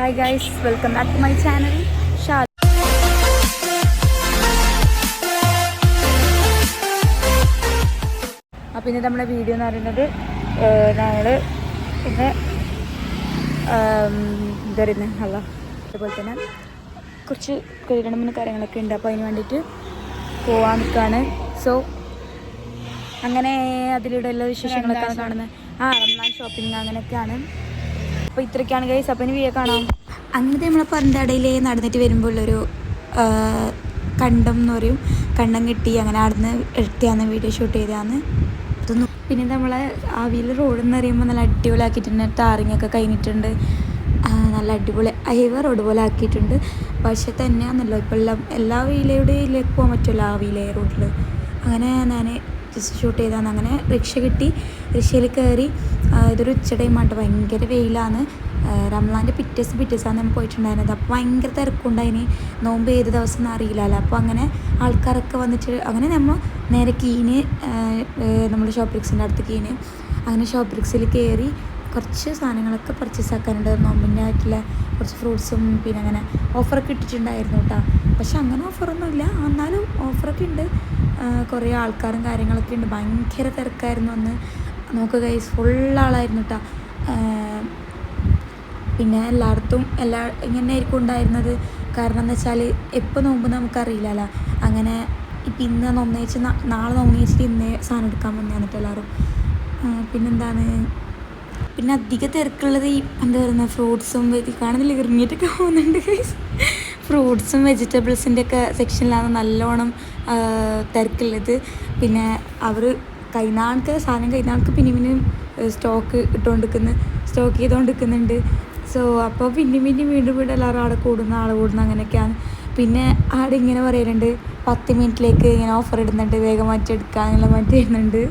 Hi guys, welcome back to my channel. Shad. അപ്പോൾ ഇന്ന് നമ്മുടെ വീഡിയോ എന്ന് പറയുന്നത് ഞങ്ങൾ പിന്നെ എന്താ പറയുന്നത് അതുപോലെ തന്നെ കുറച്ച് 2-3 കാര്യങ്ങളൊക്കെ ഉണ്ട്. അപ്പോൾ അതിന് വേണ്ടിയിട്ട് പോകാൻ നിൽക്കുകയാണ്. സോ അങ്ങനെ അതിലൂടെ എല്ലാ വിശേഷങ്ങളൊക്കെയാണ് കാണുന്നത്. റംസാൻ ഷോപ്പിംഗ് അങ്ങനെയൊക്കെയാണ്. അപ്പോൾ ഇത്രയൊക്കെയാണ് ഗൈസ്. അപ്പോൾ ഇനി വീഡിയോ കാണാം. അങ്ങനത്തെ നമ്മളെ പറന്തടയിൽ നടന്നിട്ട് വരുമ്പോഴുള്ളൊരു കണ്ടം എന്ന് പറയും, കണ്ടം കിട്ടി അങ്ങനെ അവിടുന്ന് എടുത്തിയാന്ന് വീഡിയോ ഷൂട്ട് ചെയ്തതാന്ന് ഇതൊന്നും. പിന്നെ നമ്മളെ ആവിയിൽ റോഡ് എന്ന് പറയുമ്പോൾ നല്ല അടിപൊളിയാക്കിയിട്ടുണ്ട്. ടാറിങ്ങൊക്കെ കഴിഞ്ഞിട്ടുണ്ട്. നല്ല അടിപൊളി ഹൈവേ റോഡ് പോലെ ആക്കിയിട്ടുണ്ട്. പക്ഷേ തന്നെയാണല്ലോ ഇപ്പോൾ എല്ലാ വീലയുടെയിലേക്ക് പോകാൻ പറ്റുമല്ലോ ആ വീലേ റോഡിൽ. അങ്ങനെ ഞാൻ ജസ്റ്റ് ഷൂട്ട് ചെയ്താണ്. അങ്ങനെ റിക്ഷ കിട്ടി, റിക്ഷയിൽ കയറി. ഇതൊരു ഉച്ച ടൈമായിട്ട് ഭയങ്കര വെയിലാണ്. റംസാൻ്റെ പിറ്റേസാണ് നമ്മൾ പോയിട്ടുണ്ടായിരുന്നത്. അപ്പോൾ ഭയങ്കര തിരക്കുണ്ടായിന്. നോമ്പ് ഏത് ദിവസം എന്ന് അറിയില്ലല്ലോ. അപ്പോൾ അങ്ങനെ ആൾക്കാരൊക്കെ വന്നിട്ട് അങ്ങനെ നമ്മൾ നേരെ കീന് നമ്മുടെ ഷോപ്രിക്സിൻ്റെ അടുത്ത് കീന് അങ്ങനെ ഷോപ്രിക്സിൽ കയറി കുറച്ച് സാധനങ്ങളൊക്കെ പർച്ചേസ് ആക്കാനുണ്ട്. നോമ്പിൻ്റെ ആയിട്ടുള്ള കുറച്ച് ഫ്രൂട്ട്സും പിന്നെ അങ്ങനെ ഓഫറൊക്കെ ഇട്ടിട്ടുണ്ടായിരുന്നു കേട്ടോ. പക്ഷെ അങ്ങനെ ഓഫറൊന്നുമില്ല, എന്നാലും ഓഫറൊക്കെ ഉണ്ട്. കുറേ ആൾക്കാരും കാര്യങ്ങളൊക്കെ ഉണ്ട്. ഭയങ്കര തിരക്കായിരുന്നു അന്ന്. നോക്കുക ഗൈസ്, ഫുള്ളാളായിരുന്നു കേട്ടോ. പിന്നെ എല്ലായിടത്തും ഇങ്ങനെ ആയിരിക്കും ഉണ്ടായിരുന്നത്. കാരണം എന്ന് വെച്ചാൽ എപ്പോൾ നോമ്പ് നമുക്കറിയില്ലല്ലോ. അങ്ങനെ ഇപ്പം ഇന്ന് നോമ്പ് നാളെ നോമ്പ് വെച്ചിട്ട് ഇന്നേ സാധനം എടുക്കാൻ വന്നു വന്നിട്ട് എല്ലാവരും. പിന്നെന്താണ്, പിന്നെ അധികം തിരക്കുള്ളത് ഈ എന്താ പറയുന്നത് ഫ്രൂട്ട്സും കാണുന്നില്ല ഇറങ്ങിയിട്ടൊക്കെ പോകുന്നുണ്ട് ഗൈസ്. ഫ്രൂട്ട്സും വെജിറ്റബിൾസിൻ്റെ ഒക്കെ സെക്ഷനിലാണ് നല്ലോണം തിരക്കുള്ളത്. പിന്നെ അവർ സാധനം കഴിഞ്ഞാൾക്ക് പിന്നെ സ്റ്റോക്ക് ചെയ്തുകൊണ്ടിരിക്കുന്നുണ്ട്. സോ അപ്പോൾ വീണ്ടും വീണ്ടും എല്ലാവരും അവിടെ കൂടുന്ന അങ്ങനെയൊക്കെയാണ്. പിന്നെ അവിടെ ഇങ്ങനെ പറയലുണ്ട് 10 മിനിറ്റിലേക്ക് ഇങ്ങനെ ഓഫർ ഇടുന്നുണ്ട്, വേഗം മാറ്റിയെടുക്കുക അങ്ങനെ മാറ്റി വരുന്നുണ്ട്.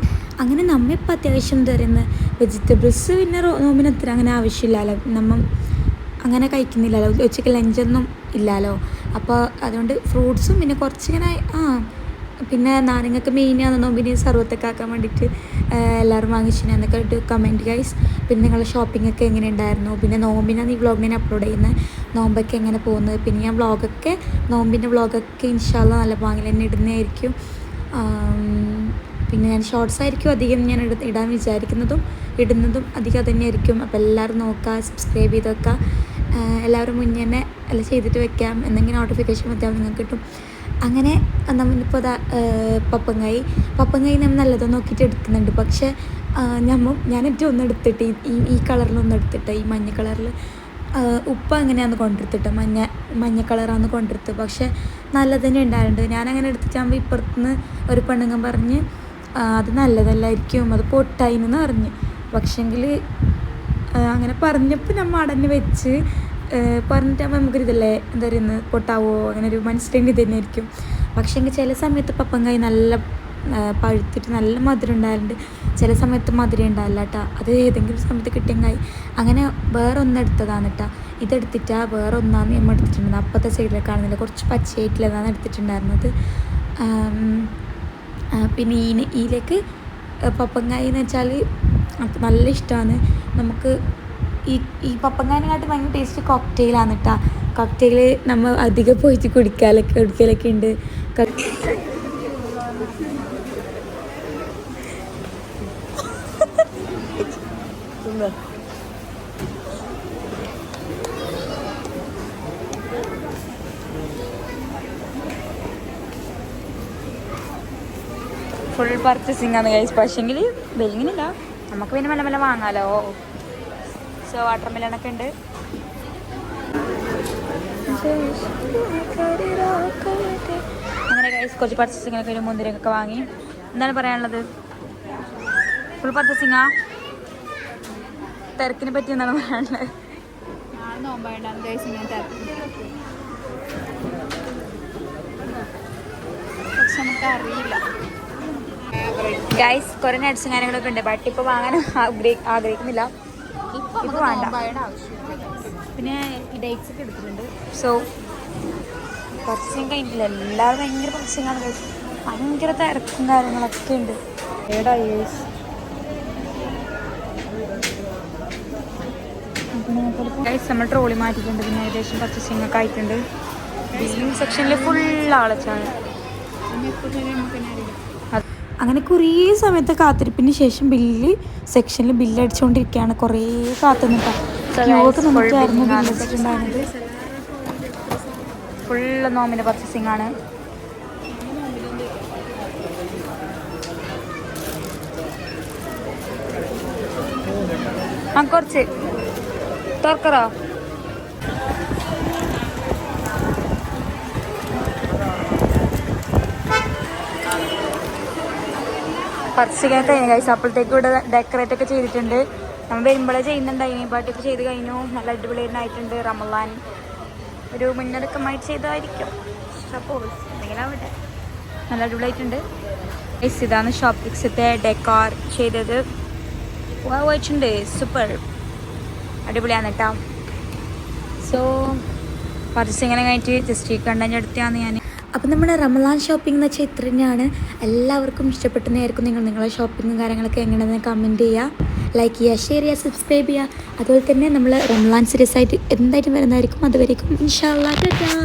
അങ്ങനെ നമ്മളിപ്പോൾ അത്യാവശ്യം തരുന്ന വെജിറ്റബിൾസ് പിന്നെ നോമ്പിന് അത്ര അങ്ങനെ ആവശ്യമില്ലല്ലോ, നമ്മൾ അങ്ങനെ കഴിക്കുന്നില്ലല്ലോ, ഉച്ചയ്ക്ക് ലഞ്ചൊന്നും ഇല്ലല്ലോ. അപ്പോൾ അതുകൊണ്ട് ഫ്രൂട്ട്സും പിന്നെ കുറച്ചിങ്ങനെ പിന്നെ നാരങ്ങയൊക്കെ മെയിനാണ് നോമ്പിന് സർവത്തൊക്കെ ആക്കാൻ വേണ്ടിയിട്ട് എല്ലാവരും വാങ്ങിച്ചിന് എന്നൊക്കെ ഇട്ട് കമൻറ്റ് ഗൈസ്. പിന്നെ നിങ്ങളുടെ ഷോപ്പിംഗ് ഒക്കെ എങ്ങനെ ഉണ്ടായിരുന്നു? പിന്നെ നോമ്പിനാണ് ഈ വ്ളോഗ് ഞാൻ അപ്ലോഡ് ചെയ്യുന്നത്. നോമ്പൊക്കെ എങ്ങനെ പോകുന്നത്? പിന്നെ ഞാൻ നോമ്പിൻ്റെ വ്ളോഗൊക്കെ ഇൻഷാല്ലാ നല്ല ഭാഗത്തിൽ തന്നെ ഇടുന്നതായിരിക്കും. പിന്നെ ഞാൻ ഷോർട്സ് ആയിരിക്കും അധികം ഞാൻ ഇടാൻ ഇടുന്നതും അധികം തന്നെയായിരിക്കും. അപ്പോൾ എല്ലാവരും നോക്കുക, സബ്സ്ക്രൈബ് ചെയ്ത് വെക്കുക. എല്ലാവരും മുന്നേ തന്നെ എല്ലാം ചെയ്തിട്ട് വെക്കാം, എന്തെങ്കിലും നോട്ടിഫിക്കേഷൻ മതിയാവും നിങ്ങൾക്ക് കിട്ടും. അങ്ങനെ നമ്മളിപ്പോൾ പപ്പങ്ങായി നമ്മൾ നല്ലതൊന്നും നോക്കിയിട്ട് എടുക്കുന്നുണ്ട്. പക്ഷേ ഞാനേറ്റവും ഒന്ന് എടുത്തിട്ട് ഈ കളറിലൊന്നും എടുത്തിട്ട് ഈ മഞ്ഞ കളറിൽ ഉപ്പ് അങ്ങനെയാണ് കൊണ്ടെടുത്തിട്ട് മഞ്ഞ കളറാണ് കൊണ്ടെടുത്ത്. പക്ഷേ നല്ലത് തന്നെ ഉണ്ടായിട്ടുണ്ട്. ഞാനങ്ങനെ എടുത്തിട്ടാകുമ്പോൾ ഇപ്പുറത്തുനിന്ന് ഒരു പെണ്ണുങ്ങൻ പറഞ്ഞ് അത് നല്ലതല്ലായിരിക്കും, അത് പൊട്ടായിന്ന് പറഞ്ഞ്. പക്ഷെങ്കിൽ അങ്ങനെ പറഞ്ഞപ്പോൾ നമ്മൾ അടഞ്ഞ് വെച്ച് പറഞ്ഞിട്ടാകുമ്പോൾ നമുക്കൊരിതല്ലേ എന്താ പറയുന്നത്, പൊട്ടാവോ അങ്ങനെ ഒരു മനസ്സിലേക്ക് ഇത് തന്നെയായിരിക്കും. പക്ഷേങ്കിൽ ചില സമയത്ത് പപ്പങ്കായ് നല്ല പഴുത്തിട്ട് നല്ല മധുരം ഉണ്ടായിട്ടുണ്ട്, ചില സമയത്ത് മധുരം ഉണ്ടാവില്ല കേട്ടോ. അത് ഏതെങ്കിലും സമയത്ത് കിട്ടിയെങ്കായി. അങ്ങനെ വേറെ ഒന്നെടുത്തതാണ് കേട്ടോ. ഇതെടുത്തിട്ടാണ് വേറെ ഒന്നാണ് നമ്മൾ എടുത്തിട്ടുണ്ടായിരുന്നത്. അപ്പുറത്തെ സൈഡിലേക്ക് കാണുന്നില്ല, കുറച്ച് പച്ചയായിട്ടുള്ളതാണ് എടുത്തിട്ടുണ്ടായിരുന്നത്. പിന്നെ ഇതിലേക്ക് പപ്പങ്ങായി എന്ന് വെച്ചാൽ നമുക്ക് നല്ല ഇഷ്ടമാണ്. നമുക്ക് ഈ പപ്പങ്ങായനെക്കാട്ട് ഭയങ്കര ടേസ്റ്റ് കോക്ടെയിലാണ് കേട്ടോ. കോക്ടെയിൽ നമ്മൾ അധികം പോയിട്ട് കുടിക്കലൊക്കെ ഉണ്ട്. ഫുൾ പർച്ചേസിങ് ആണ് ഗൈസ്. പക്ഷേങ്കിൽ വെയിലിങ്ങിനില്ല, നമുക്ക് പിന്നെ മെല്ലെ മെല്ലെ വാങ്ങാമല്ലോ. സോ വാട്ടർ മെലണൊക്കെ ഉണ്ട്. അങ്ങനെ ഗൈസ് കുറച്ച് പർച്ചേസിങ്ങൊക്കെ ഒരു മുന്തിരിയൊക്കെ വാങ്ങി. എന്താണ് പറയാനുള്ളത്? ഫുൾ പർച്ചേസിങ്ങാ? തിരക്കിനെ പറ്റി എന്താണ് പറയാനുള്ളത്? അറിയില്ല ഗൈസ് കുറേ നട്ട്സും കാര്യങ്ങളൊക്കെ ഉണ്ട്. ബട്ട് ഇപ്പോൾ വാങ്ങാൻ ആഗ്രഹിക്കുന്നില്ല, ഇപ്പോൾ വേണ്ട. പിന്നെ ഈ ഡേറ്റ്സ് ഒക്കെ എടുത്തിട്ടുണ്ട്. സോ പർച്ചേസിങ് കഴിഞ്ഞിട്ടില്ല, എല്ലാവരും ഭയങ്കര പർച്ചേസിങ്ങാണ് ഗൈസ്. ഭയങ്കര തിരക്കും കാര്യങ്ങളൊക്കെ ഉണ്ട്. ഏടാ ഗൈസ് ഗൈസ് നമ്മൾ ട്രോളി മാറ്റിയിട്ടുണ്ട്. പിന്നെ ഏകദേശം പർച്ചേസിംഗ് ഒക്കെ ആയിട്ടുണ്ട്. ബില്ലിംഗ് സെക്ഷനിൽ ഫുൾ ആളച്ചാണ്. അങ്ങനെ കുറേ സമയത്തെ കാത്തിരിപ്പിന് ശേഷം സെക്ഷനിൽ ബില്ലടിച്ചുകൊണ്ടിരിക്കുകയാണ്. കുറേ കാത്തുനിന്നിട്ടായിരുന്നു ബില്ലടിച്ചിട്ടുണ്ടായിരുന്നത്. ഫുള്ള് നോമിൻ്റെ പർച്ചേസിംഗ് ആണ്. കുറച്ച് തുറക്കറോ പർച്ചേസിംഗ് കഴിഞ്ഞ കഴിച്ചു. അപ്പോഴത്തേക്ക് ഇവിടെ ഡെക്കറേറ്റ് ഒക്കെ ചെയ്തിട്ടുണ്ട്. നമ്മൾ വരുമ്പോഴേ ചെയ്യുന്നുണ്ടായിന്. പാട്ടൊക്കെ ചെയ്ത് കഴിഞ്ഞു. നല്ല അടിപൊളിയായിട്ടുണ്ട്. റമളാൻ ഒരു മുന്നൊരുക്കമായിട്ട് ചെയ്തതായിരിക്കും. സപ്പോസ് എന്തെങ്കിലും ആവട്ടെ. നല്ല അടിപൊളിയായിട്ടുണ്ട്. ഇതാണ് ഷോപ്പ് ഫിക്സത്തെ ഡെക്കോർ ചെയ്തത്. വായിച്ചിട്ടുണ്ട്. സൂപ്പർ അടിപൊളിയാണ് കേട്ടോ. സോ പർച്ചേസിങ്ങനെ കഴിഞ്ഞിട്ട് ജസ്റ്റ് ഈ കണ്ടഞ്ഞെടുത്താന്ന് ഞാൻ. അപ്പം നമ്മുടെ റമളാൻ ഷോപ്പിംഗ് എന്ന് വെച്ചാൽ ഇത്ര തന്നെയാണ്. എല്ലാവർക്കും ഇഷ്ടപ്പെട്ടെന്നായിരിക്കും. നിങ്ങളെ ഷോപ്പിങ്ങും കാര്യങ്ങളൊക്കെ എങ്ങനെയാണെന്ന് കമൻറ്റ് ചെയ്യുക, ലൈക്ക് ചെയ്യുക, ഷെയർ ചെയ്യുക, സബ്സ്ക്രൈബ് ചെയ്യുക. അതുപോലെ തന്നെ നമ്മൾ റമളാൻ സീരീസ് ആയിട്ട് എന്തായിട്ടും വരുന്നതായിരിക്കും. അതുവരേക്കും ഇൻഷാ അല്ലാഹ് ടാറ്റാ.